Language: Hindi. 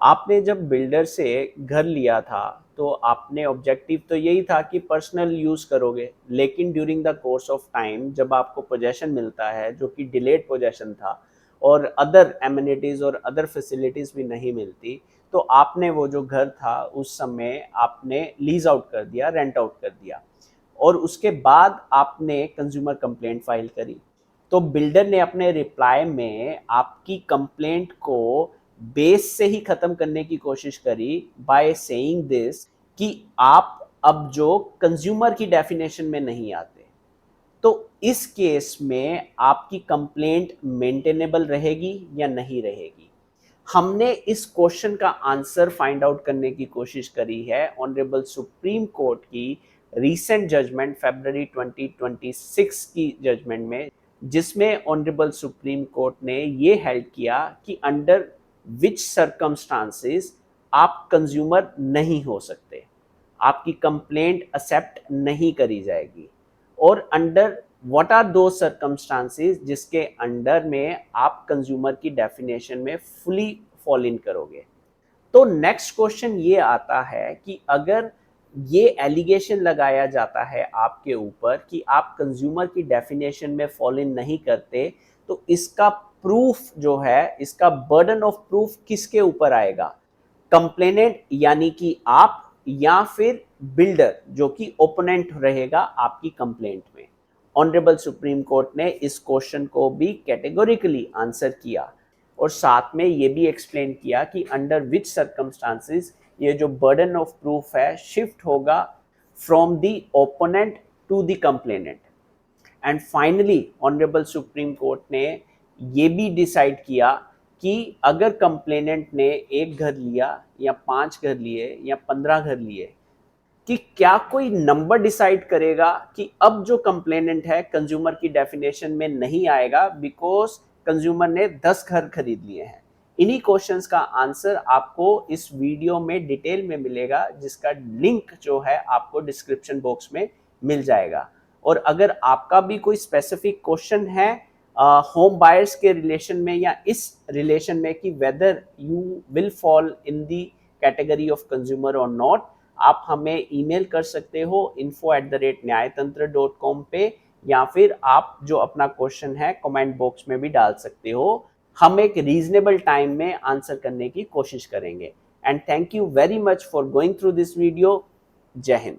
आपने जब बिल्डर से घर लिया था तो आपने ऑब्जेक्टिव तो यही था कि पर्सनल यूज़ करोगे, लेकिन during the course of time जब आपको पोजेसन मिलता है जो कि डिलेड पोजेसन था और अदर एमिनिटीज़ और अदर फैसिलिटीज़ भी नहीं मिलती, तो आपने वो जो घर था उस समय आपने लीज आउट कर दिया, रेंट आउट कर दिया और उसके बाद आपने कंज्यूमर कंप्लेंट फाइल करी। तो बिल्डर ने अपने रिप्लाई में आपकी कंप्लेंट को बेस से ही खत्म करने की कोशिश करी बाय सेइंग दिस कि आप अब जो कंज्यूमर की डेफिनेशन में नहीं आते। तो इस केस में आपकी कंप्लेंट मेंटेनेबल रहेगी या नहीं रहेगी? हमने इस क्वेश्चन का आंसर फाइंड आउट करने की कोशिश करी है ऑनरेबल सुप्रीम कोर्ट की रीसेंट जजमेंट फरवरी 2026 की जजमेंट में, जिसमें ऑनरेबल सुप्रीम कोर्ट ने ये हेल्ड किया कि अंडर विच सर्कमस्टांसेस आप कंज्यूमर नहीं हो सकते, आपकी कंप्लेंट एक्सेप्ट नहीं करी जाएगी, और अंडर व्हाट आर दो सर्कमस्टांसेस जिसके अंडर में आप कंज्यूमर की डेफिनेशन में फुली फॉल इन करोगे। तो नेक्स्ट क्वेश्चन ये आता है कि अगर ये एलिगेशन लगाया जाता है आपके ऊपर कि आप कंज्यूमर की डेफिनेशन में फॉल इन नहीं करते, तो इसका प्रूफ जो है, इसका बर्डन ऑफ प्रूफ किसके ऊपर आएगा? कंप्लेनेंट यानी कि आप, या फिर बिल्डर जो कि ओपोनेंट रहेगा आपकी कंप्लेंट में। ऑनरेबल सुप्रीम कोर्ट ने इस क्वेश्चन को भी कैटेगोरिकली आंसर किया और साथ में ये भी एक्सप्लेन किया कि अंडर विच सर्कमस्टांसेस ये जो बर्डन ऑफ प्रूफ है शिफ्ट होगा from the opponent to the complainant. And finally honourable supreme court ने ये भी डिसाइड किया कि अगर कंप्लेनेंट ने एक घर लिया या 5 घर लिए या 15 घर लिए, कि क्या कोई नंबर डिसाइड करेगा कि अब जो कंप्लेनेंट है कंज्यूमर की डेफिनेशन में नहीं आएगा बिकॉज कंज्यूमर ने 10 घर खरीद लिए हैं? इन्हीं क्वेश्चंस का आंसर आपको इस वीडियो में डिटेल में मिलेगा, जिसका लिंक जो है आपको डिस्क्रिप्शन बॉक्स में मिल जाएगा। और अगर आपका भी कोई स्पेसिफिक क्वेश्चन है होम बायर्स के रिलेशन में या इस रिलेशन में कि whether you will fall in the category of consumer और नॉट, आप हमें ईमेल कर सकते हो info@न्यायतंत्र.com पे, या फिर आप जो अपना क्वेश्चन है कमेंट बॉक्स में भी डाल सकते हो। हम एक रीजनेबल टाइम में आंसर करने की कोशिश करेंगे। And thank you very much for going through this video. जय हिंद।